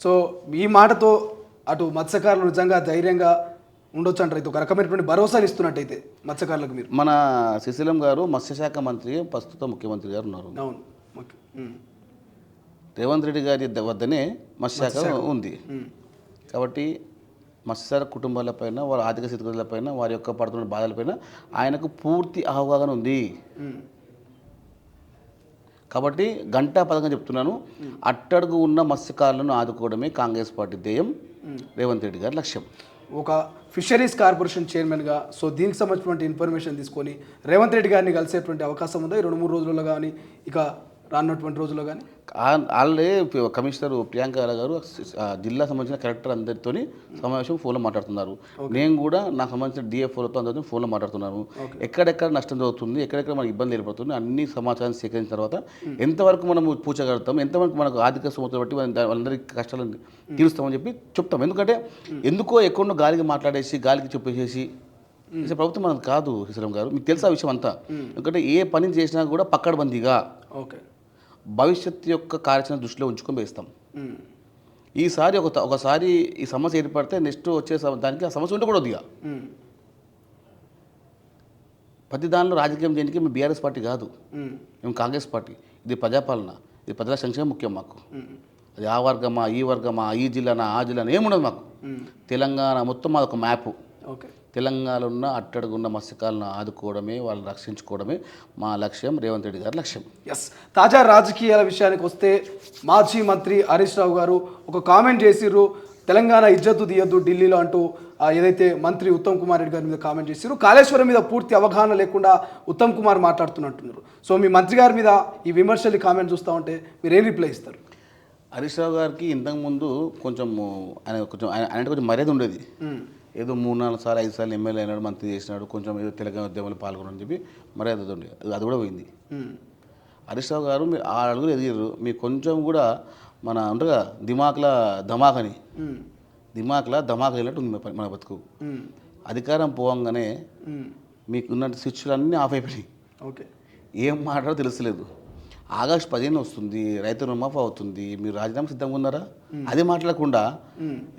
So ఈ మాటతో అటు మత్స్యకారులు నిజంగా ధైర్యంగా ఉండొచ్చు అంటారు. అయితే ఒక రకమైనటువంటి భరోసాని ఇస్తున్నట్టయితే మత్స్యకారులకు మీరు. మన శ్రీశైలం గారు మత్స్యశాఖ మంత్రి, ప్రస్తుత ముఖ్యమంత్రి గారు ఉన్నారు. అవును, ఓకే. రేవంత్ రెడ్డి గారి వద్దనే మత్స్యశాఖ ఉంది. కాబట్టి మత్స్యశాఖ కుటుంబాలపైన, వారి ఆర్థిక స్థితిగతులపైన, వారి యొక్క పడుతున్న బాధలపైన ఆయనకు పూర్తి అవగాహన ఉంది. కాబట్టి గంటా పథకం చెప్తున్నాను, అట్టడుగు ఉన్న మత్స్యకారులను ఆదుకోవడమే కాంగ్రెస్ పార్టీ ధ్యేయం, రేవంత్ రెడ్డి గారి లక్ష్యం. ఒక ఫిషరీస్ కార్పొరేషన్ చైర్మన్గా సో దీనికి సంబంధించినటువంటి ఇన్ఫర్మేషన్ తీసుకొని రేవంత్ రెడ్డి గారిని కలిసేటువంటి అవకాశం ఉందా ఈ 2-3 రోజుల్లో కానీ, ఇక రానున్నటువంటి రోజుల్లో కానీ? ఆల్రెడీ కమిషనర్ ప్రియాంక గారు జిల్లా సంబంధించిన కలెక్టర్ అందరితో సమావేశం ఫోన్లో మాట్లాడుతున్నారు. నేను కూడా నాకు సంబంధించిన డిఎఫ్ఓలతో అందరితో ఫోన్లో మాట్లాడుతున్నాను. ఎక్కడెక్కడ నష్టం జరుగుతుంది, ఎక్కడెక్కడ మనకి ఇబ్బంది ఏర్పడుతుంది, అన్ని సమాచారం సేకరించిన తర్వాత ఎంతవరకు మనం పూచగలుగుతాం, ఎంతవరకు మనకు ఆర్థిక స్థోమతను బట్టి వాళ్ళందరికీ కష్టాలను తీరుస్తామని చెప్పి చెప్తాం. ఎందుకంటే ఎందుకో ఎక్కడో గాలికి మాట్లాడేసి గాలికి చెప్పేసి ప్రభుత్వం మనకు కాదు. శ్రీశైలం గారు, మీకు తెలుసా విషయం అంతా. ఎందుకంటే ఏ పని చేసినా కూడా పక్కడబందీగా భవిష్యత్తు యొక్క కార్యాచరణ దృష్టిలో ఉంచుకొని వేస్తాం. ఈసారి ఒకసారి ఈ సమస్య ఏర్పడితే నెక్స్ట్ వచ్చే దానికి ఆ సమస్య ఉండకూడదు. ఇక ప్రతి దానిలో రాజకీయం చేయడానికి మేము బీఆర్ఎస్ పార్టీ కాదు, మేము కాంగ్రెస్ పార్టీ. ఇది ప్రజాపాలన, ఇది ప్రజల సంక్షేమం ముఖ్యం మాకు. అది ఆ వర్గమా, ఈ వర్గమా, ఈ జిల్లానా, ఆ జిల్లానా ఏముండదు మాకు. తెలంగాణ మొత్తం మాది ఒక మ్యాపు. తెలంగాణలో ఉన్న అట్టడుగున్న మత్స్యకాలను ఆదుకోవడమే, వాళ్ళని రక్షించుకోవడమే మా లక్ష్యం, రేవంత్ రెడ్డి గారి లక్ష్యం. తాజా రాజకీయాల విషయానికి వస్తే మాజీ మంత్రి హరీష్ రావు గారు ఒక కామెంట్ చేసిర్రు, తెలంగాణ ఇజ్జత్తు తీయద్దు ఢిల్లీలో అంటూ. ఏదైతే మంత్రి ఉత్తమ్ కుమార్ రెడ్డి గారి మీద కామెంట్ చేసిర్రు, కాళేశ్వరం మీద పూర్తి అవగాహన లేకుండా ఉత్తమ్ కుమార్ మాట్లాడుతున్నట్టున్నారు. సో మీ మంత్రి గారి మీద ఈ విమర్శలు కామెంట్ చూస్తూ ఉంటే మీరు ఏం రిప్లై ఇస్తారు? హరీష్ రావు గారికి ఇంతకుముందు కొంచెం ఆయన కొంచెం మర్యాద ఉండేది. ఏదో 3-4 సార్లు 5 సార్లు ఎమ్మెల్యే అయినాడు, మంత్రి చేసినాడు, కొంచెం ఏదో తెలంగాణ ఉద్యమంలో పాల్గొనని చెప్పి మర్యాద ఉండే, అది కూడా పోయింది. హరీష్ రావు గారు మీరు 6 అడుగులు ఎదిగారు, మీకు కొంచెం కూడా మన ఉంటుందిగా ధమాక్ వెళ్ళినట్టు ఉంది మన బతుకు. అధికారం పోవంగానే మీకున్న స్విచ్లు అన్నీ ఆఫ్ అయిపోయినాయి. ఏం మాట్లాడో తెలుస్తలేదు. ఆగస్టు 15 వస్తుంది, రైతు రుణమాఫీ అవుతుంది, మీరు రాజీనామా సిద్ధంగా ఉన్నారా? అది మాట్లాడకుండా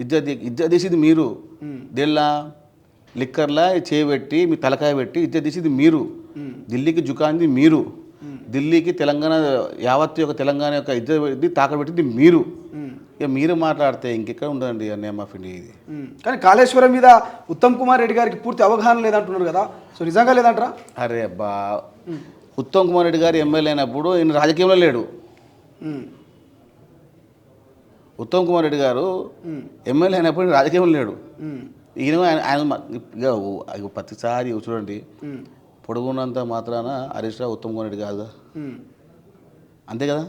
ఇజ్జత్ తీసేది మీరు, దేళ్ళ లిక్కర్లా చేయబెట్టి మీ తలకాయ పెట్టి ఇజ్జత్ తీసేది మీరు, ఢిల్లీకి జుకాంది మీరు, ఢిల్లీకి తెలంగాణ యావత్తు యొక్క తెలంగాణ యొక్క ఇజ్జత్ తాకబెట్టింది మీరు. ఇక మీరు మాట్లాడితే ఇంకెక్కడ ఉండదండి నేమ్ ఆఫ్ ఇండియా ఇది. కానీ కాళేశ్వరం మీద ఉత్తమ్ కుమార్ రెడ్డి గారికి పూర్తి అవగాహన లేదంటున్నారు కదా, సో నిజంగా లేదంటారా? అరే అబ్బా, ఉత్తమ్ కుమార్ రెడ్డి గారు ఎమ్మెల్యే అయినప్పుడు ఈయన రాజకీయంలో లేడు. ఉత్తమ్ కుమార్ రెడ్డి గారు ఎమ్మెల్యే అయినప్పుడు రాజకీయంలో లేడు. ఈయన ఆయన ప్రతిసారి చూడండి, పొడుగున్నంత మాత్రాన హరీష్ రావు ఉత్తమ్ కుమార్ రెడ్డి కాదు, అంతే కదా.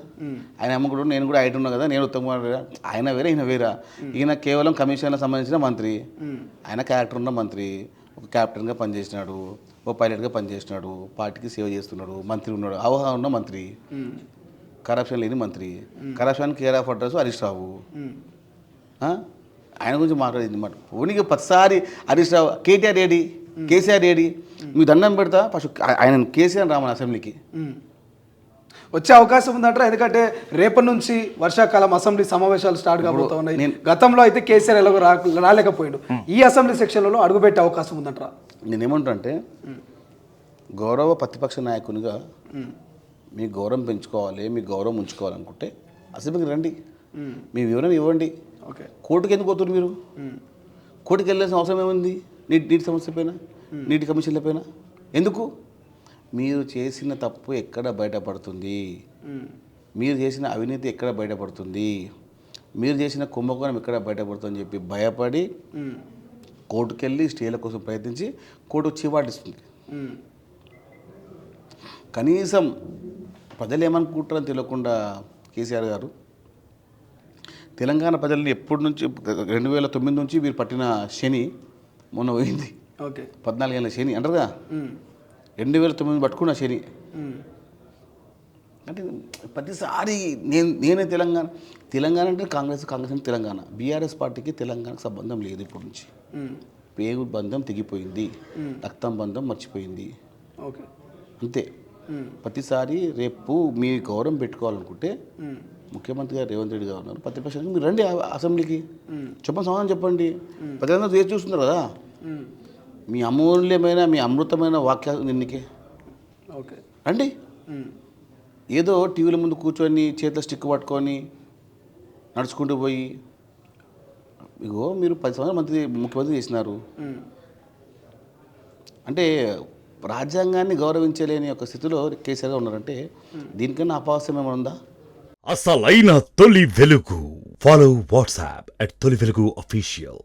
ఆయన అమ్మకుడు నేను కూడా హైట్ ఉన్నా కదా, నేను ఉత్తమ్ కుమార్ రెడ్డి, ఆయన వేరే ఈయన వేరా. ఈయన కేవలం కమిషన్లకు సంబంధించిన మంత్రి, ఆయన క్యారెక్టర్ ఉన్న మంత్రి, ఒక క్యాప్టెన్గా పనిచేసినాడు, ఓ పైలట్గా పనిచేసినాడు, పార్టీకి సేవ చేస్తున్నాడు, మంత్రి ఉన్నాడు, అవగాహన ఉన్న మంత్రి, కరప్షన్ లేని మంత్రి, corruption care of address Harish Rao. ఆయన గురించి మాట్లాడేది మాట ఓనికి ప్రతిసారి హరీష్ రావు. కేటీఆర్ ఏడి, కేసీఆర్ ఏడి, మీకు దండం పెడతా ఫస్ట్ ఆయన కేసీఆర్ రామన్ అసెంబ్లీకి వచ్చే అవకాశం ఉందంటారా? ఎందుకంటే రేపటి నుంచి వర్షాకాలం అసెంబ్లీ సమావేశాలు స్టార్ట్ కాబోతా ఉన్నాయి. గతంలో అయితే కేసీఆర్ ఎలాగో రాలేకపోయాడు, ఈ అసెంబ్లీ సెక్షన్లలో అడుగుపెట్టే అవకాశం ఉందంటారా? నేనేమంటే గౌరవ ప్రతిపక్ష నాయకునిగా మీ గౌరవం పెంచుకోవాలి, మీ గౌరవం ఉంచుకోవాలనుకుంటే అసెంబ్లీకి రండి, మీ వివరణ ఇవ్వండి. కోర్టుకి ఎందుకు పోతున్నారు మీరు? కోర్టుకి వెళ్ళాల్సిన అవసరం ఏముంది? నీటి సమస్య పైన, నీటి కమిషన్ల పైన ఎందుకు? మీరు చేసిన తప్పు ఎక్కడ బయటపడుతుంది, మీరు చేసిన అవినీతి ఎక్కడ బయటపడుతుంది, మీరు చేసిన కుంభకోణం ఎక్కడ బయటపడుతుందని చెప్పి భయపడి కోర్టుకెళ్ళి స్టేల కోసం ప్రయత్నించి కోర్టు చీవాటిస్తుంది. కనీసం ప్రజలు ఏమనుకుంటారని తెలియకుండా కేసీఆర్ గారు తెలంగాణ ప్రజల్ని ఎప్పటి నుంచి 2009 నుంచి వీరు పట్టిన శని మొన్న పోయింది. 14 ఏళ్ళ శని అంటారుగా, 2009 పట్టుకున్న శని. అంటే ప్రతిసారి నేనే తెలంగాణ అంటే కాంగ్రెస్ అంటే తెలంగాణ, బీఆర్ఎస్ పార్టీకి తెలంగాణకు సంబంధం లేదు. ఇప్పటి నుంచి పేగు బంధం తెగిపోయింది, రక్తం బంధం మర్చిపోయింది, అంతే. ప్రతిసారి రేపు మీ గౌరవం పెట్టుకోవాలనుకుంటే ముఖ్యమంత్రి గారు రేవంత్ రెడ్డి గారు ఉన్నారు, ప్రతిపక్షానికి మీరు రండి అసెంబ్లీకి, చెప్పండి, సమాధానం చెప్పండి. ప్రజలందరూ చేసి చూస్తున్నారు కదా, మీ అమూల్యమైన మీ అమృతమైన వాక్యాలు నిన్నకే ఓకే రండి. ఏదో టీవీల ముందు కూర్చొని చేతిలో స్టిక్ పట్టుకొని నడుచుకుంటూ పోయి, ఇగో మీరు 10 సంవత్సరాలు ముఖ్యమంత్రి చేసినారు అంటే రాజ్యాంగాన్ని గౌరవించలేని ఒక స్థితిలో కేసీఆర్ ఉన్నారంటే దీనికన్నా అపహాస్యం ఏమైనా ఉందా? అసలైన తొలి వెలుగు. ఫాలో వాట్సాప్ @తొలి వెలుగు అఫీషియల్.